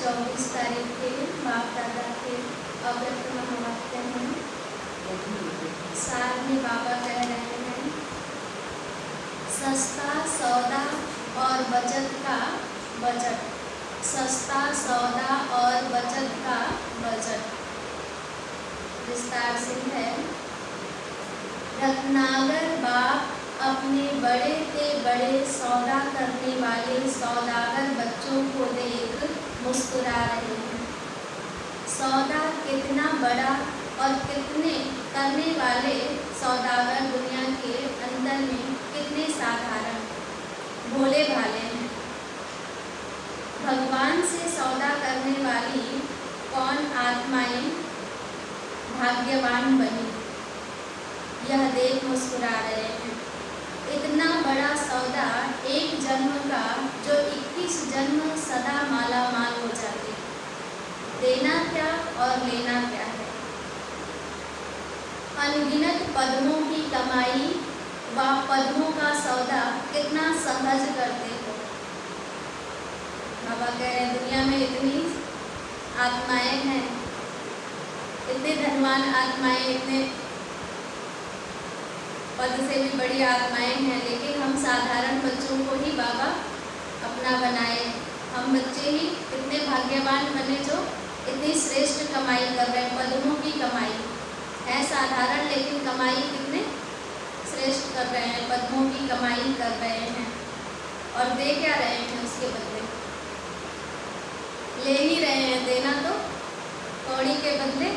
24 तारीख के बाप दादा के अव्यक्त महावाक्य हैं। साथ में बाबा कह रहे हैं, सस्ता सौदा और बचत का बजट, सस्ता सौदा और बचत का बजट। विस्तार से है, रत्नागर बाप अपने बड़े से बड़े सौदा करने वाले सौदागर बच्चों को देख मुस्कुरा रहे हैं। सौदा कितना बड़ा और कितने करने वाले सौदागर दुनिया के अंदर में कितने साधारण भोले भाले हैं। भगवान से सौदा करने वाली कौन आत्माएं भाग्यवान बनी, यह देख मुस्कुरा रहे हैं। इतना बड़ा सौदा एक जन्म का, जो 21 जन्म सदा माला माल हो जाते। देना क्या और लेना क्या है। अनगिनत पद्मों की कमाई व पद्मों का सौदा कितना सहज करते हो। बाबा कह रहे हैं, दुनिया में इतनी आत्माएं हैं, इतने धनवान आत्माएं, इतने पद से भी बड़ी आत्माएं हैं, लेकिन हम साधारण बच्चों को ही बाबा अपना बनाए। हम बच्चे ही इतने भाग्यवान बने जो इतनी श्रेष्ठ कमाई कर रहे हैं। पद्मों की कमाई है साधारण, लेकिन कमाई कितने श्रेष्ठ कर रहे हैं, पद्मों की कमाई कर रहे हैं। और दे क्या रहे हैं उसके बदले, ले ही रहे हैं। देना तो कौड़ी के बदले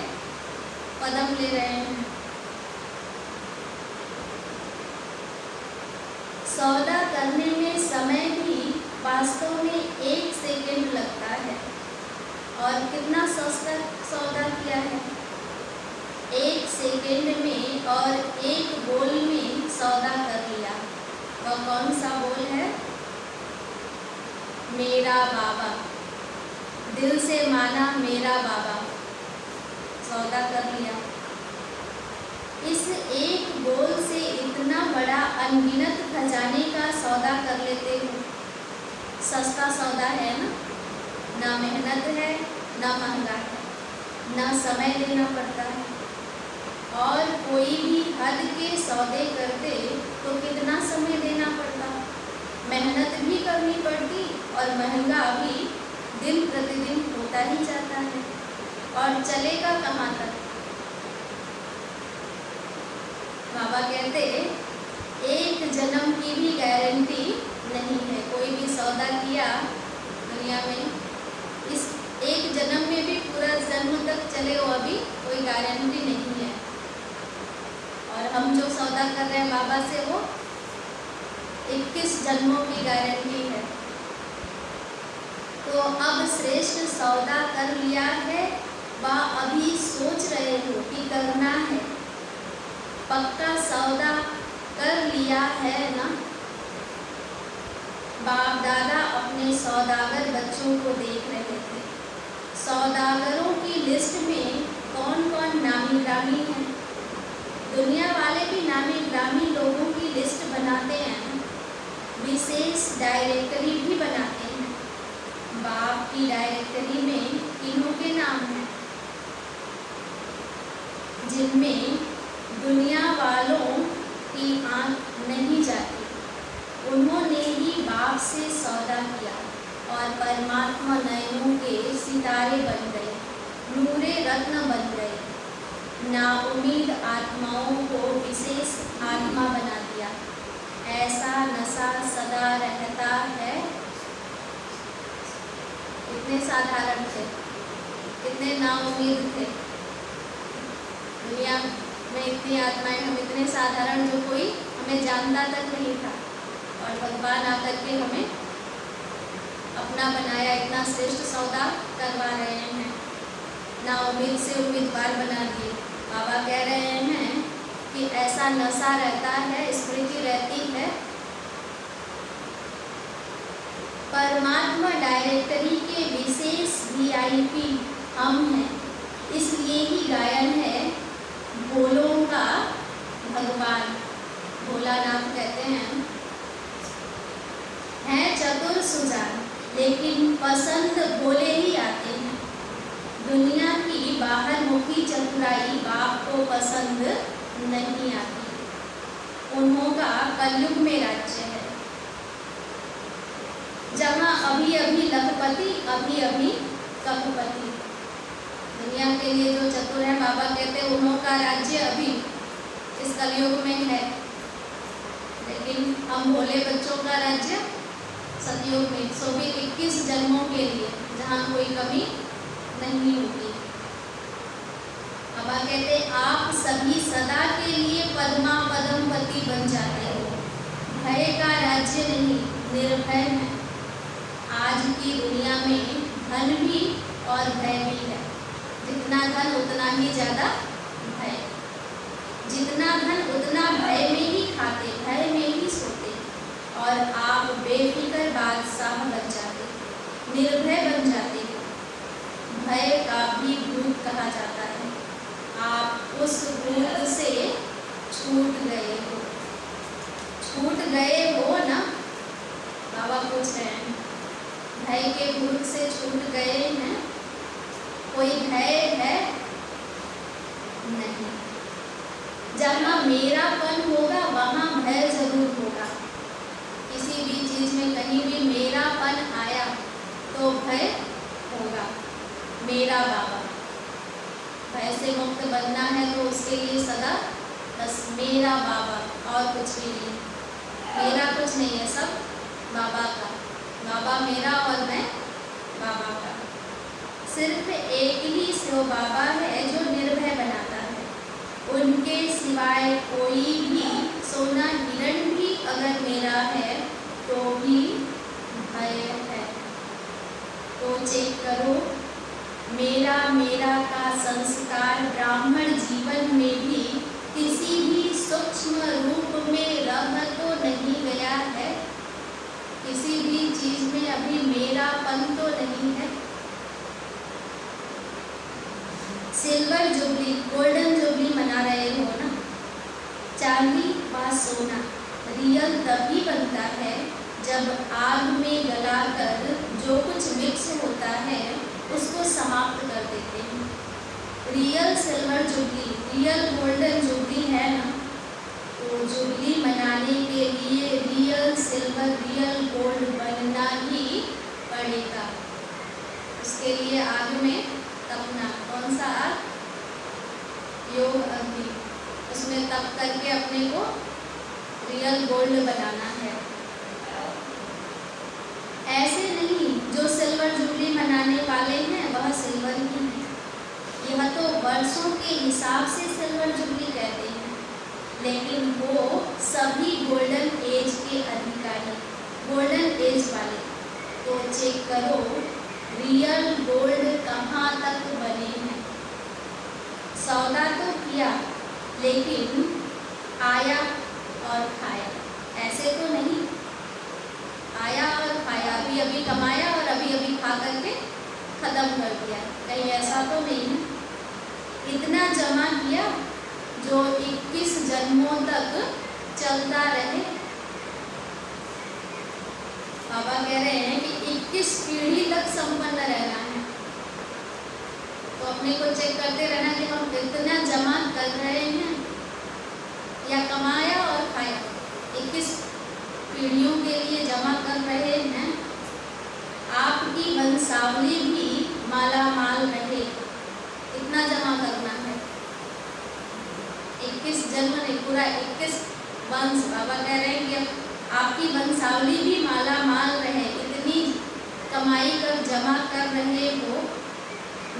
पद्म ले रहे हैं। सौदा करने में समय भी वास्तव में 1 सेकेंड लगता है, और कितना सस्ता सौदा किया है। 1 सेकेंड में और 1 बोल में सौदा कर लिया। वह कौन सा बोल है? मेरा बाबा। दिल से माना मेरा बाबा, सौदा कर लिया। इस एक बोल से इतना बड़ा अनगिनत खजाने का सौदा कर लेते हो। सस्ता सौदा है ना मेहनत है, ना महंगा है, ना समय देना पड़ता है। और कोई भी हद के सौदे करते तो कितना समय देना पड़ता, मेहनत भी करनी पड़ती, और महंगा भी दिन प्रतिदिन होता ही जाता है। और चलेगा कहाँ तक। बाबा कहते, एक जन्म की भी गारंटी नहीं है। कोई भी सौदा किया दुनिया में, इस एक जन्म में भी पूरा जन्म तक चले, वो अभी कोई गारंटी नहीं है। और हम जो सौदा कर रहे हैं बाबा से, वो 21 जन्मों की गारंटी है। तो अब श्रेष्ठ सौदा कर लिया है, व अभी सोच रहे हो कि करना है। पक्का सौदा कर लिया है ना। बाप दादा अपने सौदागर बच्चों को देख रहे थे। सौदागरों की लिस्ट में कौन कौन नामी ग्रामी है। दुनिया वाले भी नामी ग्रामी लोगों की लिस्ट बनाते हैं, विशेष डायरेक्टरी भी बनाते हैं। बाप की डायरेक्टरी में तीनों के नाम हैं, जिनमें दुनिया वालों की आँख नहीं जाती। उन्होंने ही बाप से सौदा किया, और परमात्मा नयनों के सितारे बन गए, नूरे रत्न बन गए। नाउम्मीद आत्माओं को विशेष आत्मा बना दिया। ऐसा नशा सदा रहता है। इतने साधारण थे, इतने नाउम्मीद थे। दुनिया में इतनी आत्माएं, हम इतने साधारण, जो कोई हमें जानता तक नहीं था। और भगवान आकर के हमें अपना बनाया, इतना श्रेष्ठ सौदा करवा रहे हैं। ना उम्मीद से उम्मीदवार बना दिए। बाबा कह रहे हैं कि ऐसा नशा रहता है, स्मृति रहती है। परमात्मा डायरेक्टरी के विशेष VIP हम हैं। इसलिए ही गायन है भोलों का भगवान, भोलानाथ कहते हैं। है चतुर सुजान, लेकिन पसंद भोले ही आते हैं। दुनिया की बाहरमुखी चतुराई बाप को पसंद नहीं आती। उन्हों का कलयुग में राज्य है, जहाँ अभी अभी लखपति अभी अभी कपपति। दुनिया के लिए जो चतुर है, बाबा कहते हैं उन्हों का राज्य अभी इस कलयुग में है, लेकिन हम भोले बच्चों का राज्य सतयुग में, सो भी 21 जन्मों के लिए, जहाँ कोई कमी नहीं होगी। बाबा कहते आप सभी सदा के लिए पद्मा पद्मपति बन जाते हो। भय का राज्य नहीं, निर्भय है। आज की दुनिया में धन भी और भय भी है। जितना धन उतना ही ज्यादा भय, जितना धन उतना भय में ही खाते, भय में ही सोते, और आप बेफिक्र बादशाह बन जाते, निर्भय बन जाते हो। भय का भी भूत कहा जाता है। आप उस भूत से छूट गए हो, छूट गए हो ना। बाबा पूछ रहे हैं, भय के भूत से छूट गए हैं? कोई भय है? नहीं। जहाँ मेरापन होगा वहाँ भय जरूर होगा। किसी भी चीज में कहीं भी मेरापन आया तो भय होगा। मेरा बाबा, भय से मुक्त बनना है तो उसके लिए सदा बस मेरा बाबा, और कुछ भी नहीं। मेरा कुछ नहीं है, सब बाबा का। बाबा मेरा और मैं बाबा का। सिर्फ एक ही शिव बाबा है जो निर्भय बनाता है। उनके सिवाय कोई भी सोना हिरण भी अगर मेरा है तो भी भय है। तो चेक करो, मेरा मेरा का संस्कार ब्राह्मण जीवन में भी किसी भी सूक्ष्म रूप में रह तो नहीं गया है? किसी भी चीज में अभी मेरापन तो नहीं है? सिल्वर जुबली, गोल्डन जुबली मना रहे हो ना। चांदी व सोना रियल तभी बनता है जब आग में गलाकर जो कुछ मिक्स होता है उसको समाप्त कर देते हैं। Real silver jubilee, real golden jubilee है ना, तो जुबली मनाने के लिए रियल सिल्वर, रियल गोल्ड बनना ही पड़ेगा। उसके लिए आग में तपना। कौन सा आग? योग अग्नि। उसमें तप करके अपने को रियल गोल्ड बनाना है। ऐसे नहीं जो सिल्वर जुबली मनाने वाले हैं वह सिल्वर ही है। यह तो वर्षों के हिसाब से सिल्वर जुबली कहते हैं, लेकिन वो सभी गोल्डन एज के अधिकारी, गोल्डन एज वाले। तो चेक करो रियल गोल्ड कहाँ तक बने हैं। सौदा तो किया, लेकिन आया और खाया, ऐसे तो नहीं। आया और खाया, अभी अभी कमाया और अभी अभी खा करके खत्म कर दिया, कहीं ऐसा तो नहीं है। इतना जमा किया जो 21 जन्मों तक चलता रहे। बाबा कह रहे हैं कि 21 पीढ़ी तक संपन्न रहना है। तो अपने को चेक करते रहना कि हम कितना जमा कर रहे हैं, या कमाया और खाया 21 पीढ़ियों के लिए जमा कर रहे हैं। आपकी वंशावली भी माला माल रहे, इतना जमा करना है। 21 जन्म नहीं, पूरा 21 वंश। बाबा कह रहे हैं कि आपकी वंशावली भी माला माल रहे, इतनी कमाई कर जमा कर रहे हो।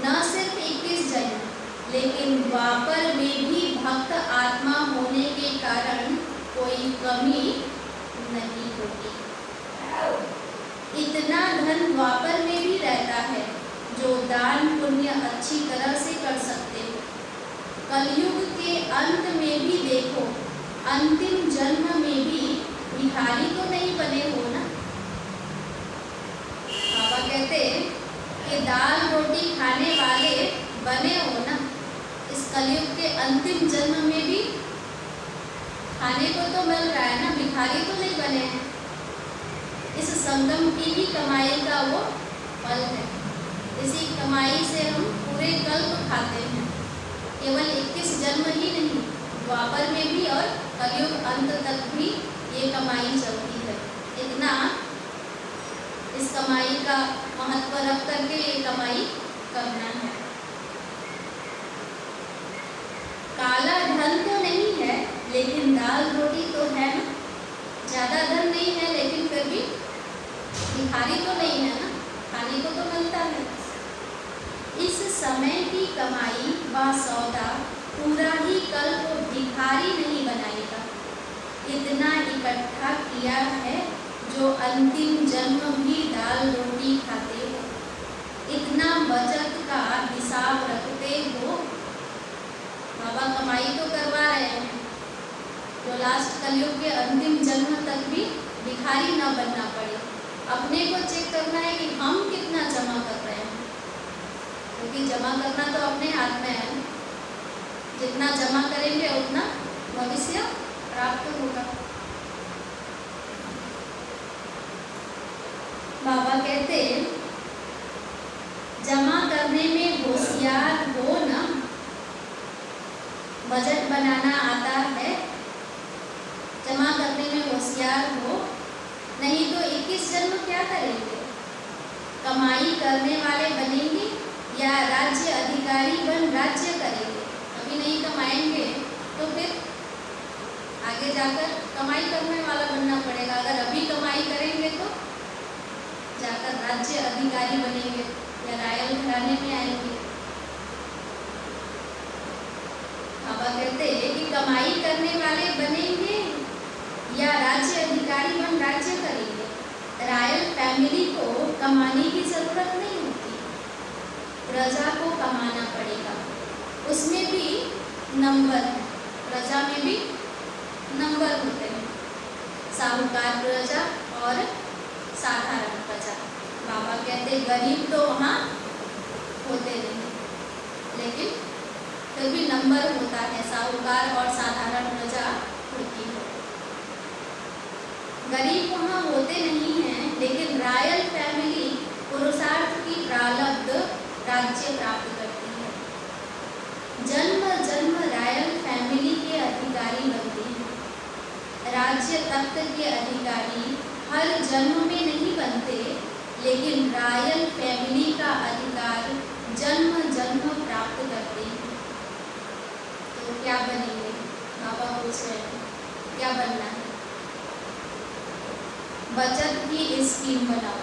न सिर्फ 21 जन्म, लेकिन द्वापर में भी भक्त आत्मा होने के कारण कोई कमी नहीं होगी। इतना धन द्वापर में भी रहता है जो दान पुण्य अच्छी तरह से कर सकते हो। कलयुग के अंत में भी देखो, अंतिम जन्म में भी भिखारी तो नहीं बने हो ना। बाबा कहते कि दाल रोटी खाने वाले बने हो ना। इस कलयुग के अंतिम जन्म में भी खाने को तो मिल रहा है ना, भिखारी तो नहीं बने हैं। इस संगम की ही कमाई का वो फल है। इसी कमाई से हम पूरे कल्प खाते हैं। केवल 21 जन्म ही नहीं, द्वापर में भी और कलयुग अंत तक भी ये कमाई चलती है। इतना इस कमाई का महत्व रख करके ये कमाई करना है। काला धन तो नहीं है, लेकिन दाल रोटी तो है ना। ज़्यादा धन नहीं है, लेकिन फिर भी भिखारी तो नहीं है ना, खाने को तो मिलता है। इस समय की कमाई व सौदा पूरा ही कल को भिखारी नहीं बनाएगा। इतना इकट्ठा किया है जो अंतिम जन्म भी दाल रोटी खाते हो। इतना बचत का हिसाब रखते हो। बाबा कमाई तो करवा रहे हैं, जो लास्ट कलयुग के अंतिम जन्म तक भी भिखारी ना बनना पड़े। अपने को चेक करना है कि हम कितना जमा कर रहे हैं, क्योंकि जमा करना तो अपने हाथ में है। जितना जमा करेंगे उतना भविष्य प्राप्त होगा। बाबा कहते जमा करने में होशियार हो ना। बजट बनाना आता है, जमा करने में होशियार हो, नहीं तो 21 जन्म क्या करेंगे? कमाई करने वाले बनेंगे या राज्य अधिकारी बन राज्य करेंगे? अभी नहीं कमाएंगे तो फिर आगे जाकर कमाई करने वाला बनना पड़ेगा। अगर अभी कमाई करेंगे तो जाकर राज्य अधिकारी बनेंगे या रायल घराने में आएंगे। बाबा कहते हैं कि कमाई करने वाले बनेंगे या राज्य अधिकारी बन राज्य करेंगे। रॉयल फैमिली को कमाने की जरूरत नहीं होती, प्रजा को कमाना पड़ेगा। उसमें भी नंबर है, प्रजा में भी नंबर होते हैं, साहूकार प्रजा और साधारण प्रजा। बाबा कहते गरीब तो वहाँ होते नहीं, लेकिन फिर भी नंबर होता है, साहूकार और साधारण प्रजा होती है। गरीब वहाँ होते नहीं हैं, लेकिन रॉयल फैमिली पुरुषार्थ की प्रारब्ध राज्य प्राप्त करती है। जन्म जन्म रॉयल फैमिली के अधिकारी बनते हैं। राज्य तख्त के अधिकारी हर जन्म में नहीं बनते, लेकिन रॉयल फैमिली का अधिकार जन्म जन्म प्राप्त करते हैं। तो क्या बनेंगे? बाबा पूछ रहे हैं क्या बनना है? बचत की स्कीम बनाओ।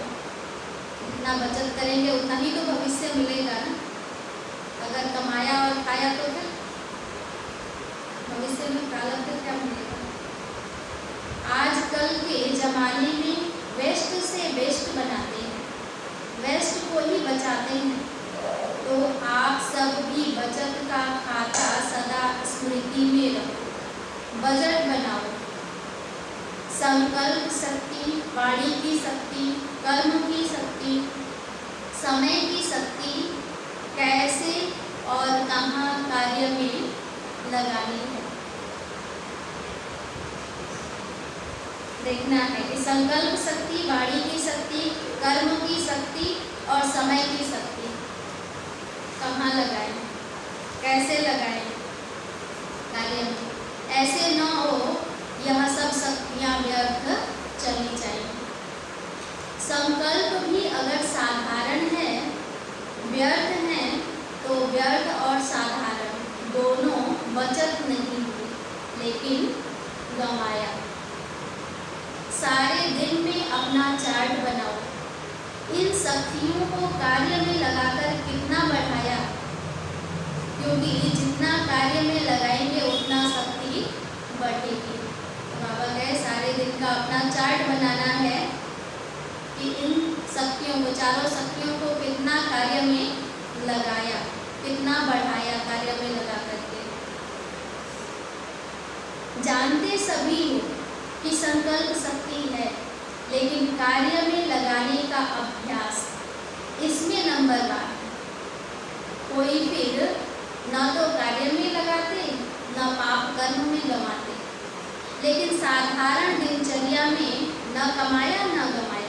जितना बचत करेंगे उतना ही तो भविष्य मिलेगा ना। अगर कमाया और खाया तो फिर भविष्य में प्रारब्ध क्या मिलेगा? आजकल के जमाने में वेस्ट से बेस्ट बनाते हैं, वेस्ट को ही बचाते हैं। तो आप सब भी बचत का खाता सदा स्मृति में रखो, बजट बनाओ। संकल्प शक्ति, वाणी की शक्ति, कर्म की शक्ति, समय की शक्ति कैसे और कहाँ कार्य में लगानी है देखना है कि संकल्प शक्ति, वाणी की शक्ति, कर्म की शक्ति और समय की शक्ति कहाँ लगाएं, कैसे लगाएं कार्य में। ऐसे न हो यह सब शक्तियाँ व्यर्थ चली जाएंगी। संकल्प भी अगर साधारण है, व्यर्थ है, तो व्यर्थ और साधारण दोनों बचत नहीं हुई, लेकिन गंवाया। सारे दिन में अपना चार्ट बनाओ। इन शक्तियों को कार्य में लगाकर कितना बढ़ाया, क्योंकि जितना कार्य में लगाएंगे उतना शक्ति बढ़ेगी। बाबा कहे सारे दिन का अपना चार्ट बनाना है कि इन शक्तियों को, चारों शक्तियों को कितना कार्य में लगाया, कितना बढ़ाया कार्य में लगा करके। जानते सभी हो कि संकल्प शक्ति है, लेकिन कार्य में लगाने का अभ्यास, इसमें नंबर 1। कोई फिर न तो कार्य में लगाते, न पाप कर्म में गंवाते, लेकिन साधारण दिनचर्या में न कमाया न गंवाया।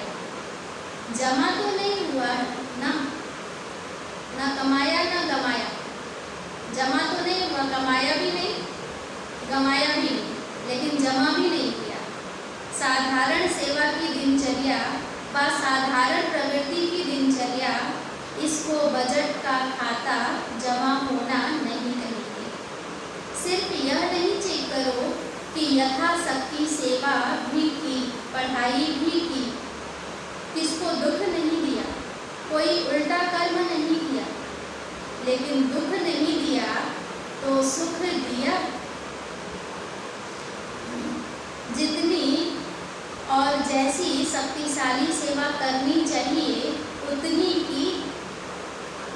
जमा तो नहीं हुआ है ना, ना कमाया ना गमाया। जमा तो नहीं हुआ, कमाया भी नहीं, गमाया भी नहीं, लेकिन जमा भी नहीं किया। साधारण सेवा की दिनचर्या व साधारण प्रवृत्ति की दिनचर्या इसको बजट का खाता जमा होना नहीं कहेंगे। सिर्फ यह नहीं चेक करो कि यथाशक्ति सेवा भी की, पढ़ाई भी की, किसको दुख नहीं दिया, कोई उल्टा कर्म नहीं किया, लेकिन दुख नहीं दिया तो सुख दिया। जितनी और जैसी शक्तिशाली सेवा करनी चाहिए उतनी की।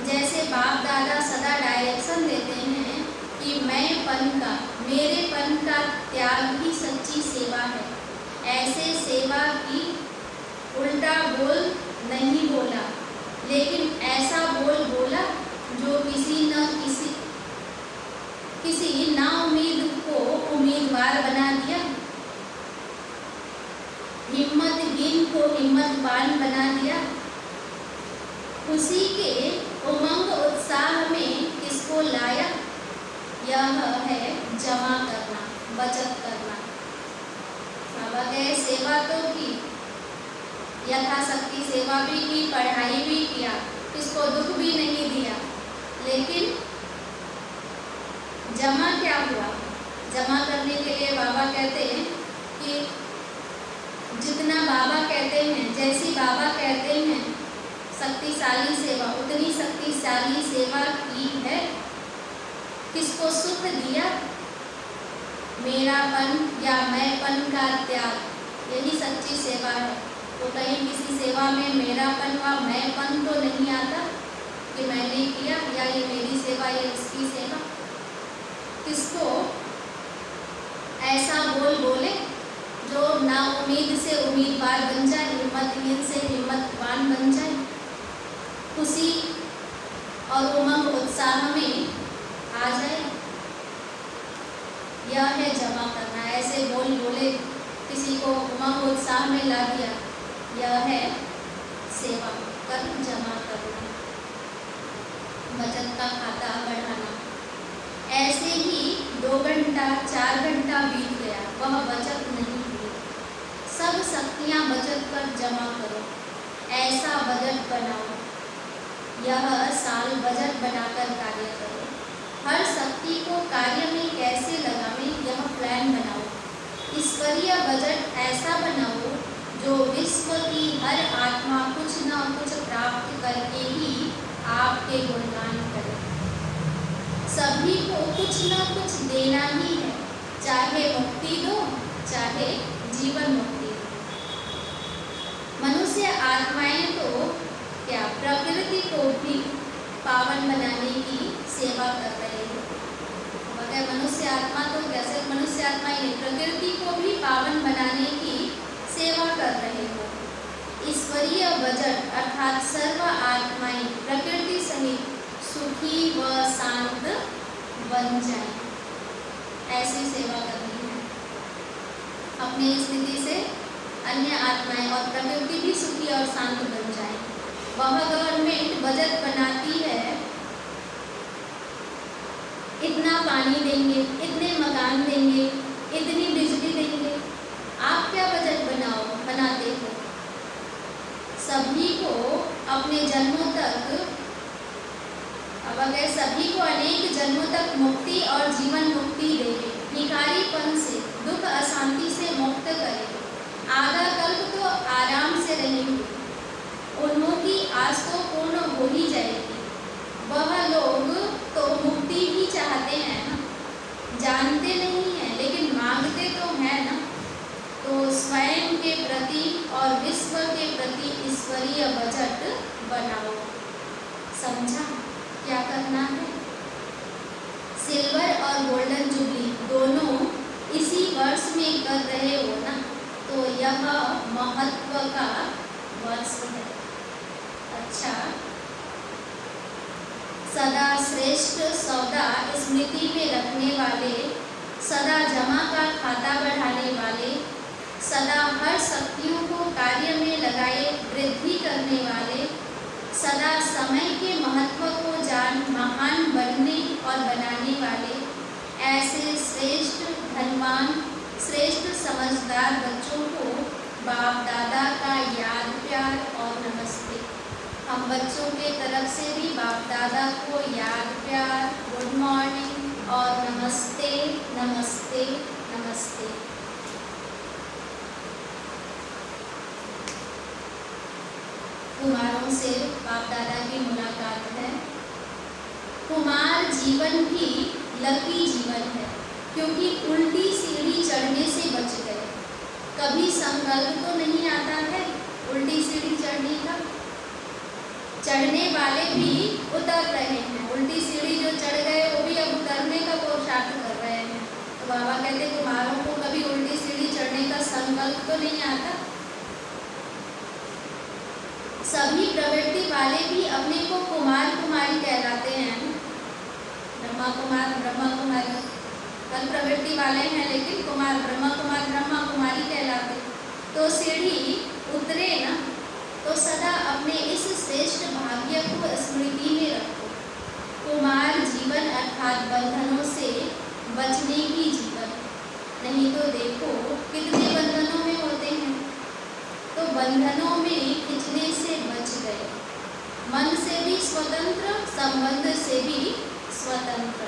जैसे बाप दादा सदा डायरेक्शन देते हैं कि मैंपन का, मेरेपन का त्याग ही सच्ची सेवा है, ऐसे सेवा की उल्टा बोल नहीं बोला, लेकिन ऐसा बोल बोला जो किसी ना उम्मीद को उम्मीदवार बना दिया, हिम्मतहीन को हिम्मतवान बना दिया। खुशी के उमंग उत्साह में किसको लाया, यह है जमा करना, बचत करना। बाबा कहे सेवा तो की, यथाशक्ति सेवा भी की, पढ़ाई भी किया, किसको दुख भी नहीं दिया, लेकिन जमा क्या हुआ? जमा करने के लिए बाबा कहते हैं कि जितना बाबा कहते हैं, जैसी बाबा कहते हैं शक्तिशाली सेवा, उतनी शक्तिशाली सेवा की है। किसको सुख दिया? मेरापन या मैंपन का त्याग, यही सच्ची सेवा है। तो कहीं किसी सेवा में मेरापन व मैंपन तो नहीं आता कि मैंने किया या ये मेरी सेवा, ये इसकी सेवा। किसको ऐसा बोल बोले जो ना उम्मीद से उम्मीदवार बन जाए, हिम्मतहीन से हिम्मतवान बन जाए, खुशी और उमंग उत्साह में आ जाए। यह है जमा करना। ऐसे बोल बोले किसी को उमंग उत्साह में ला दिया, यह है सेवा कर जमा करना, बचत का खाता बढ़ाना। ऐसे ही 2 घंटा 4 घंटा बीत गया, वह बचत नहीं हुई। सब शक्तियाँ बचत कर जमा करो, ऐसा बजट बनाओ। यह साल बजट बनाकर कार्य करो। हर शक्ति को कार्य में कैसे लगावें, यह प्लान बनाओ। ईश्वरीय बजट ऐसा बनाओ जो विश्व की हर आत्मा कुछ न कुछ प्राप्त करके ही आपके गुणगान करे। सभी को कुछ न कुछ देना ही है, चाहे मुक्ति दो, चाहे जीवन मुक्ति दो। मनुष्य आत्माएं तो क्या प्रकृति को भी पावन बनाने की सेवा कर रहे हो। मगर मनुष्य आत्मा तो क्या सिर्फ मनुष्य आत्मा ही नहीं, प्रकृति को भी पावन बनाने की सेवा कर रहे हो। ईश्वरीय बजट अर्थात सर्व आत्माएं प्रकृति सहित सुखी व शांत बन जाएं, ऐसी सेवा करनी है। अपनी स्थिति से अन्य आत्माएं और प्रकृति भी सुखी और शांत बन जाएं। वह गवर्नमेंट बजट बनाती है, इतना पानी देंगे, इतने मकान देंगे, इतनी बिजली देंगे। आप क्या बजट बनाते हो? सभी को अपने जन्मों तक, अब अगर सभी को अनेक जन्मों तक मुक्ति और जीवन मुक्ति देवे, भिखारीपन से, दुख अशांति से मुक्त करे, आधा कल्प तो आराम से रहेंगे, उन्होंने आज तो पूर्ण हो ही जाएगी। वह लोग तो मुक्ति ही चाहते हैं ना, जानते नहीं हैं लेकिन मांगते तो हैं ना। तो स्वयं के प्रति और विश्व के प्रति ईश्वरीय बजट बनाओ। समझा क्या करना है? सिल्वर और गोल्डन जुबली दोनों इसी वर्ष में कर रहे हो ना, तो यह महत्व का वर्ष है। अच्छा, सदा श्रेष्ठ सौदा स्मृति में रखने वाले, सदा जमा का खाता बढ़ाने वाले, सदा हर शक्तियों को कार्य में लगाए वृद्धि वृद्धि करने वाले, सदा समय के महत्व को जान महान बनने और बनाने वाले ऐसे श्रेष्ठ धनवान, श्रेष्ठ समझदार बच्चों को बाप दादा का याद, प्यार और नमस्ते। हम बच्चों के तरफ से भी बाप दादा को याद, प्यार, गुड मॉर्निंग और नमस्ते नमस्ते नमस्ते। कुमारों से बाप दादा की मुलाकात है। कुमार जीवन भी लकी जीवन है, क्योंकि उल्टी सीढ़ी चढ़ने से बच गए। कभी संकल्प तो नहीं आता है उल्टी सीढ़ी चढ़ने का। चढ़ने वाले भी उतर रहे हैं, उल्टी सीढ़ी जो चढ़ गए वो भी अब उतरने का पुरुषार्थ कर रहे हैं। तो बाबा कहते कुमारों को कभी उल्टी सीढ़ी चढ़ने का संकल्प तो नहीं आता। सभी प्रवृत्ति वाले भी अपने को कुमार कुमारी कहलाते हैं। ब्रह्मा कुमार, ब्रह्मा कुमारी, कल प्रवृत्ति वाले हैं, लेकिन कुमार, ब्रह्मा कुमार, ब्रह्मा कुमारी कहलाते। तो सीढ़ी उतरे ना, तो सदा अपने इस श्रेष्ठ भाग्य को स्मृति में रखो। कुमार जीवन अर्थात बंधनों से बचने की जीवन। नहीं तो देखो कितने बंधनों में होते हैं, तो बंधनों में खिंचने से बच गए। मन से भी स्वतंत्र, संबंध से भी स्वतंत्र।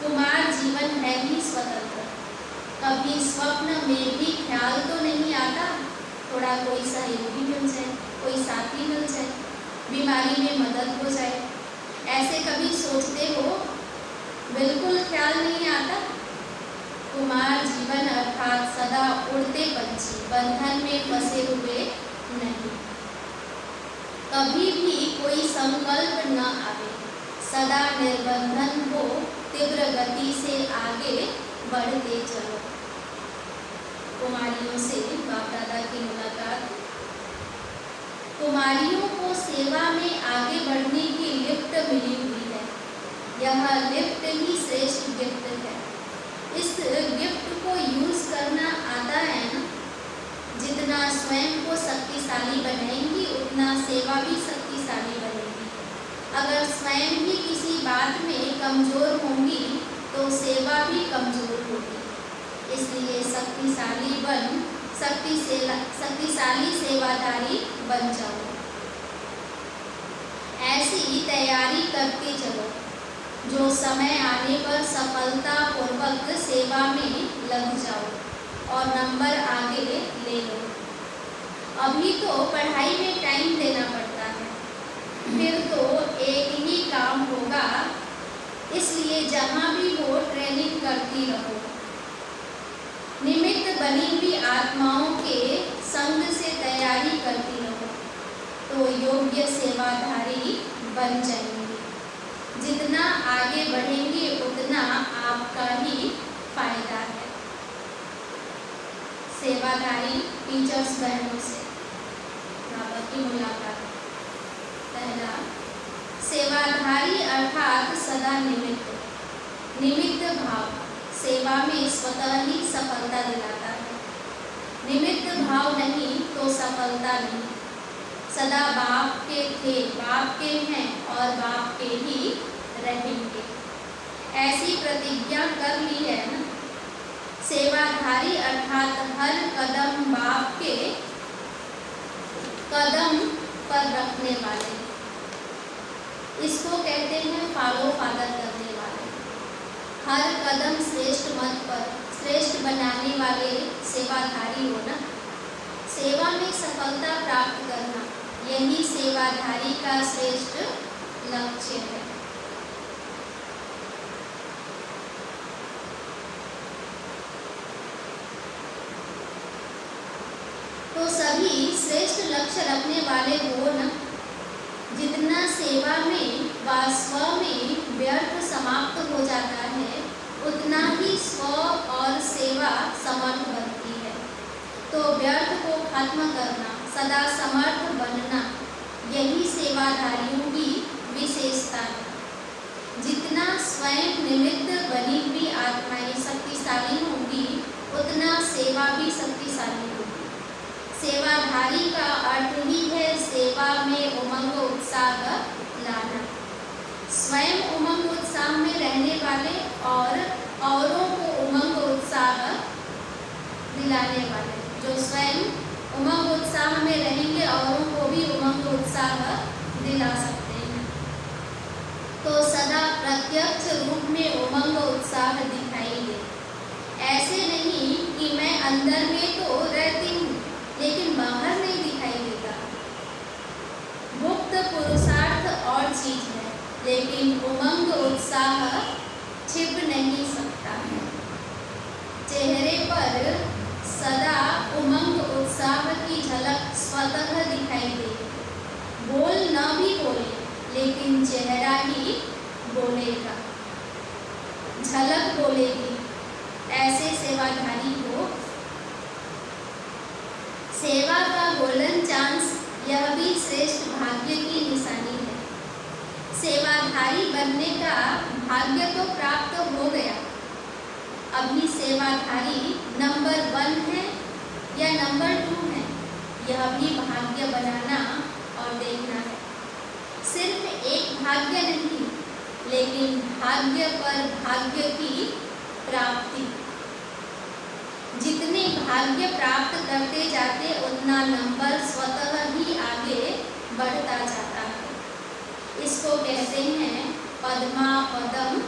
कुमार जीवन है भी स्वतंत्र। कभी स्वप्न में भी ख्याल तो नहीं आता थोड़ा कोई सहयोगी मिल जाए, कोई साथी मिल जाए, बीमारी में मदद हो जाए, ऐसे कभी सोचते हो? बिल्कुल ख्याल नहीं आता। कुमार जीवन अर्थात सदा उड़ते पंछी, बंधन में फंसे हुए नहीं। कभी भी कोई संकल्प न आवे, सदा निर्बंधन हो, तीव्र गति से आगे बढ़ते चलो। कुमारियों से बाप दादा की मुलाकात। कुमारियों को सेवा में आगे बढ़ने की लिफ्ट मिली हुई है। यह लिफ्ट ही श्रेष्ठ गिफ्ट है। इस गिफ्ट को यूज करना आता है ना, जितना स्वयं को शक्तिशाली बनाएंगी उतना सेवा भी शक्तिशाली बनेगी। अगर स्वयं भी किसी बात में कमजोर होंगी तो सेवा भी कमजोर होगी। इसलिए शक्तिशाली बन, शक्तिशाली सेवादारी बन जाओ। ऐसी तैयारी करते चलो जो समय आने पर सफलता पूर्वक सेवा में लग जाओ और नंबर आगे ले लो। अभी तो पढ़ाई में टाइम देना पड़ता है, फिर तो एक ही काम होगा। इसलिए जहाँ भी हो ट्रेनिंग करती रहो। निमित्त बनी हुई आत्माओं के संग से तैयारी करती रहो, तो योग्य सेवाधारी बन जाएंगे। जितना आगे बढ़ेंगे उतना आपका ही फायदा है। सेवाधारी टीचर्स बहनों से बाबा की मुलाकात। पहला, सेवाधारी अर्थात सदा निमित्त। निमित्त भाव सेवा में स्वतः ही सफलता दिलाता है। निमित्त भाव नहीं तो सफलता नहीं। सदा बाप के थे, बाप के हैं और बाप के ही रहेंगे, ऐसी प्रतिज्ञा कर ली है ना। सेवाधारी अर्थात हर कदम बाप के कदम पर रखने वाले। इसको कहते हैं फॉलो फादर करने वाले। हर कदम श्रेष्ठ मत पर श्रेष्ठ बनाने वाले सेवाधारी होना। सेवा में सफलता प्राप्त करना, यही सेवाधारी का श्रेष्ठ लक्ष्य है। तो सभी श्रेष्ठ लक्ष्य रखने वाले हो न। जितना सेवा में व स्व में व्यर्थ समाप्त हो जाता है, उतना ही स्व और सेवा समर्थ बनती है। तो व्यर्थ को खत्म करना, सदा समर्थ बनना, यही सेवाधारियों की विशेषता है। जितना स्वयं निमित्त बनी हुई आत्माएं शक्तिशाली होंगी, उतना सेवा भी शक्तिशाली होगी। सेवा सेवाधारी का अर्थ ही है सेवा में उमंग उत्साह लाना। स्वयं उमंग उत्साह में रहने वाले और औरों को उमंग उत्साह दिलाने वाले। जो स्वयं उमंग उत्साह में रहेंगे औरों को भी उमंग उत्साह दिला सकते हैं। तो सदा प्रत्यक्ष रूप में उमंग उत्साह दिखाई दे। ऐसे नहीं कि मैं अंदर में तो रहती हूँ लेकिन बाहर नहीं दिखाई देता। गुप्त पुरुषार्थ और चीज है, लेकिन उमंग उत्साह छिप नहीं सकता है। चेहरे पर सदा उमंग उत्साह की झलक स्वतः दिखाई दे। बोल न भी बोले लेकिन चेहरा ही बोलेगा, झलक बोलेगी। ऐसे सेवाधारी को सेवा का गोल्डन चांस, यह भी श्रेष्ठ भाग्य की निशानी है। सेवाधारी बनने का भाग्य तो प्राप्त हो गया, अभी सेवाधारी नंबर 1 है या नंबर 2 है, यह भी भाग्य बनाना और देखना है। सिर्फ एक भाग्य नहीं, लेकिन भाग्य पर भाग्य की प्राप्ति। जितने भाग्य प्राप्त करते जाते उतना नंबर स्वतः ही आगे बढ़ता जाता है। इसको कहते हैं पद्मा पदम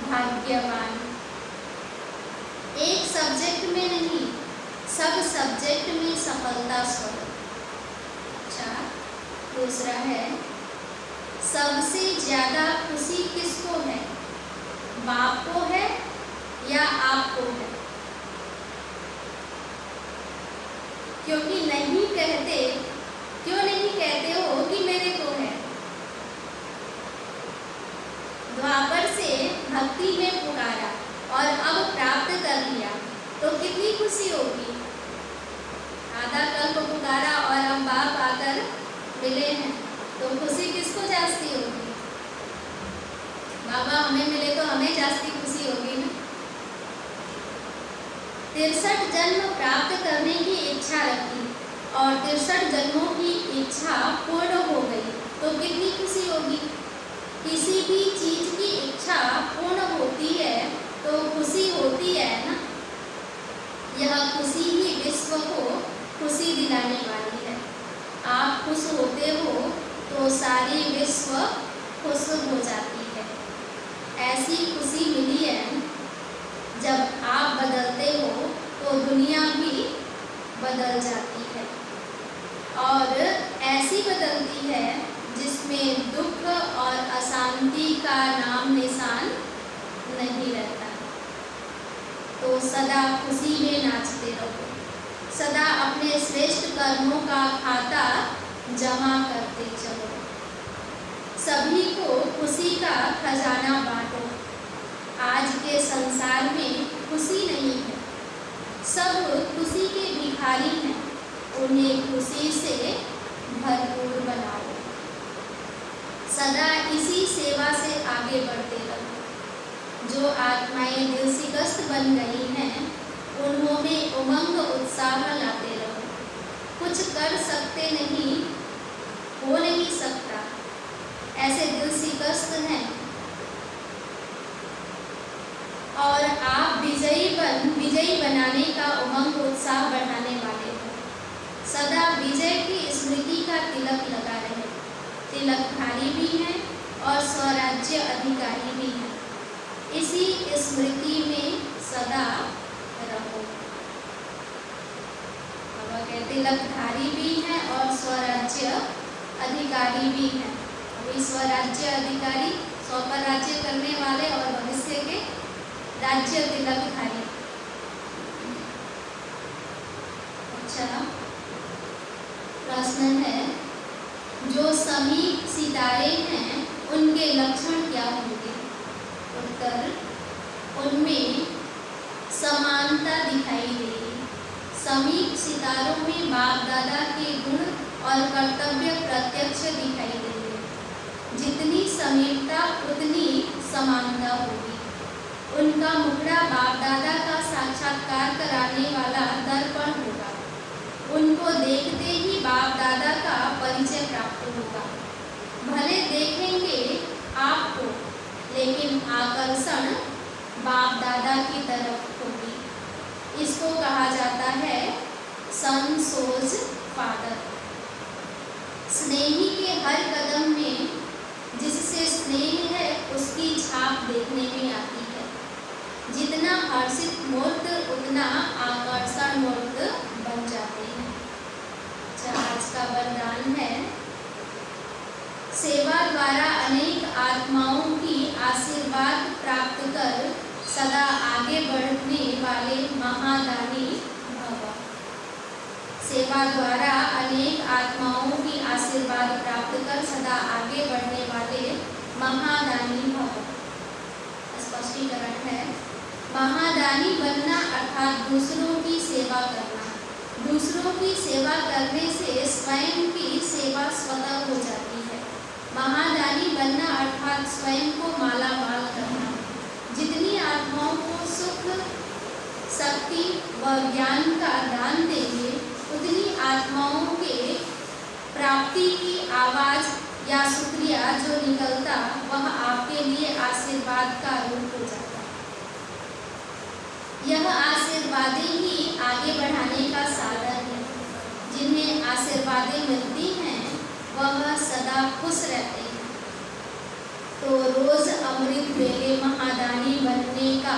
भाग्यवान। एक सब्जेक्ट में नहीं, सब सब्जेक्ट में सफलता स्वरूप। अच्छा, दूसरा है सबसे ज्यादा खुशी किसको है? बाप को है या आपको है? क्योंकि नहीं कहते, क्यों नहीं कहते हो कि मेरे को है? द्वापर से भक्ति में पुकारा और अब प्राप्त कर लिया तो कितनी खुशी होगी। आधा कल्प पुकारा और अब बाप आकर मिले हैं तो खुशी किसको जास्ती होगी? बाबा हमें मिले तो हमें जास्ती खुशी होगी ना। 63 जन्म प्राप्त करने की इच्छा रखी और 63 जन्मों की इच्छा पूर्ण हो गई तो कितनी खुशी होगी। किसी भी चीज की इच्छा पूर्ण होती है तो खुशी होती है ना। यह खुशी ही विश्व को खुशी दिलाने वाली है। आप खुश होते हो तो सारी विश्व खुश हो जाती है। ऐसी खुशी मिली है जब आप बदलते हो तो दुनिया भी बदल जाती है, और ऐसी बदलती है जिसमें दुख और अशांति का नाम निशान नहीं रहता। तो सदा खुशी में नाचते रहो, सदा अपने श्रेष्ठ कर्मों का खाता जमा करते चलो। सभी को खुशी का खजाना बांटो। आज के संसार में खुशी नहीं है, सब खुशी के भिखारी हैं, उन्हें खुशी से भरपूर बनाओ। सदा इसी सेवा से आगे बढ़ते रहो। जो आत्माएं दिल शिकस्त बन गई हैं उन्होंने उमंग उत्साह लाते रहो। कुछ कर सकते नहीं, हो नहीं सकता, ऐसे दिल शिकस्त हैं और आप विजयी बनाने का उमंग उत्साह बढ़ाने वाले हो। सदा विजय की स्मृति का तिलक लगा रहे। तिलकधारी भी हैं और स्वराज्य अधिकारी भी हैं। इसी स्मृति में सदा रहो। तिलकधारी भी हैं और स्वराज्य अधिकारी भी हैं। अभी स्वराज्य अधिकारी, स्व पर राज्य करने वाले, और भविष्य के राज्य तिलकधारी। अच्छा, प्रश्न है जो समीप सितारे हैं उनके लक्षण क्या होंगे? उत्तर, उनमें समानता दिखाई देगी। समीप सितारों में बाप दादा के गुण और कर्तव्य प्रत्यक्ष दिखाई देंगे। जितनी समीपता उतनी समानता होगी। उनका मुखड़ा बाप दादा का साक्षात्कार कराने वाला दर्पण होगा। उनको देखते बाप दादा का परिचय प्राप्त होगा। भले देखेंगे आपको, लेकिन आकर्षण बाप दादा की तरफ होगी। इसको कहा जाता है सन सोज फादर। स्नेही के हर कदम में जिससे स्नेह है उसकी छाप देखने में आती है। जितना हर्षित मूर्त उतना आकर्षण मूर्त बन जाते हैं। आज का वरदान है, सेवा द्वारा अनेक आत्माओं की आशीर्वाद प्राप्त कर सदा आगे बढ़ने वाले महादानी भव। सेवा द्वारा अनेक आत्माओं की आशीर्वाद प्राप्त कर सदा आगे बढ़ने वाले महादानी भव। स्पष्टीकरण है, महादानी बनना अर्थात दूसरों की सेवा करना। दूसरों की सेवा करने से स्वयं की सेवा स्वतः हो जाती है। महादानी बनना अर्थात स्वयं को माला माल करना। जितनी आत्माओं को सुख, शक्ति व ज्ञान का दान देंगे, उतनी आत्माओं के प्राप्ति की आवाज या शुक्रिया जो निकलता वह आपके लिए आशीर्वाद का रूप हो जाता। यह आशीर्वादें ही आगे बढ़ाने का साधन है। जिन्हें आशीर्वादें मिलती हैं वह सदा खुश रहते हैं। तो रोज अमृत वेले महादानी बनने का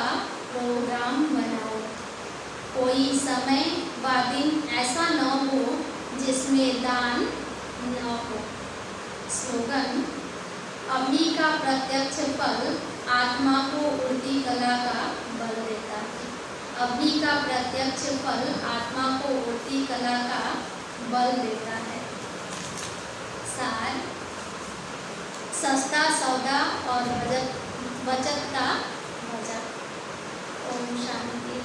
प्रोग्राम बनाओ। कोई समय व दिन ऐसा न हो जिसमें दान न हो। स्लोगन, अम्मी का प्रत्यक्ष फल आत्मा को उड़ती कला का बल देता है। अम्मी का प्रत्यक्ष फल आत्मा को उड़ती कला का बल देता है। सार, सस्ता सौदा और बचत का मजा। ओम शांति।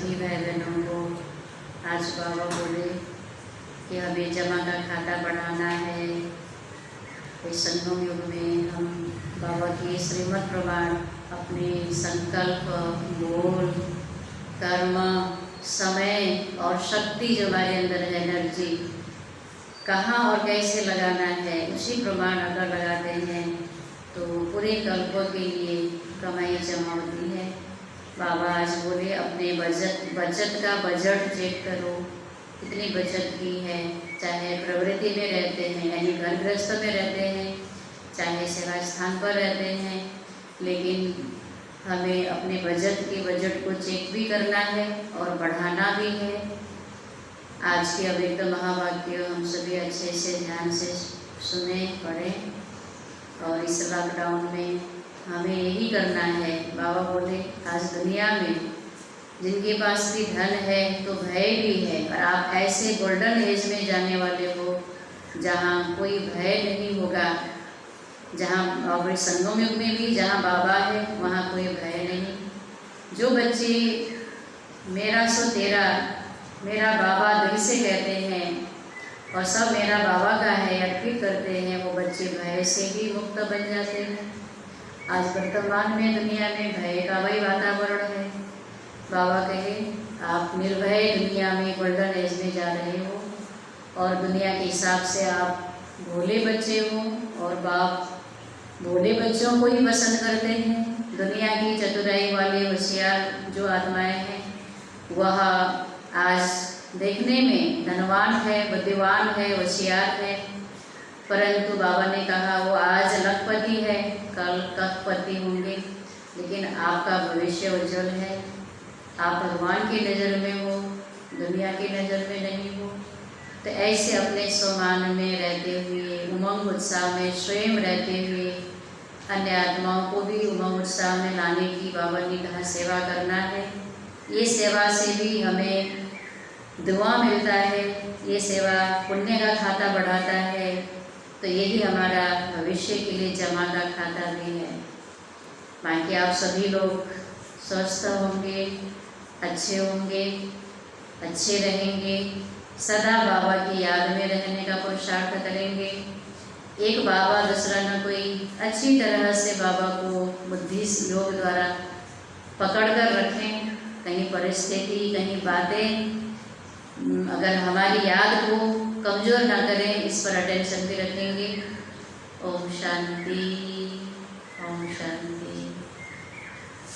सभी भाई बहनों को आज बाबा बोले कि हमें जमा का खाता बढ़ाना है। इस संगम युग में हम बाबा की श्रीमद् प्रमाण अपने संकल्प, बोल, कर्म, समय और शक्ति जो हमारे अंदर है, एनर्जी कहाँ और कैसे लगाना है, उसी प्रमाण अगर लगाते हैं तो पूरे कल्पों के लिए कमाई जमा होती है। बाबा आज बोले अपने बचत का बजट चेक करो, कितनी बचत की है। चाहे प्रवृत्ति में रहते हैं यानी घर गृहस्थ में रहते हैं, चाहे सेवा स्थान पर रहते हैं, लेकिन हमें अपने बजट को चेक भी करना है और बढ़ाना भी है। आज के अव्यक्त महावाक्य हम सभी अच्छे से ध्यान से सुने, पढ़ें और इस लॉकडाउन में हमें यही करना है। बाबा बोले आज दुनिया में जिनके पास भी धन है तो भय भी है, और आप ऐसे गोल्डन एज में जाने वाले हो जहाँ कोई भय नहीं होगा, जहाँ और संगम युग में भी जहाँ बाबा है वहाँ कोई भय नहीं। जो बच्चे मेरा सो तेरा, मेरा बाबा दिल से कहते हैं और सब मेरा बाबा का है अर्पित करते हैं, वो बच्चे भय से भी मुक्त बन जाते हैं। आज वर्तमान में दुनिया में भय का वही वातावरण है। बाबा कहे आप निर्भय दुनिया में गोल्डन एज में जा रहे हो और दुनिया के हिसाब से आप भोले बच्चे हो, और बाप भोले बच्चों को ही पसंद करते हैं। दुनिया की चतुराई वाले होशियार जो आत्माएं हैं वह आज देखने में धनवान है, बुद्धिमान है, होशियार है, परंतु बाबा ने कहा वो आज लखपति है, कल कखपति होंगे। लेकिन आपका भविष्य उज्जवल है, आप भगवान की नज़र में हो, दुनिया की नज़र में नहीं हो। तो ऐसे अपने स्वमान में रहते हुए, उमंग उत्साह में स्वयं रहते हुए अन्य आत्माओं को भी उमंग उत्साह में लाने की बाबा ने कहा सेवा करना है। ये सेवा से भी हमें दुआ मिलता है, ये सेवा पुण्य का खाता बढ़ाता है, तो यही हमारा भविष्य के लिए जमा का खाता भी है। बाकी आप सभी लोग स्वस्थ होंगे, अच्छे होंगे, अच्छे रहेंगे, सदा बाबा की याद में रहने का पुरुषार्थ करेंगे। एक बाबा दूसरा न कोई अच्छी तरह से बाबा को बुद्धि योग द्वारा पकड़ कर रखें। कहीं परिस्थिति, कहीं बातें अगर हमारी याद को कमज़ोर ना करें, इस पर अटेंशन भी रखेंगे। ओम शांति, ओम शांति।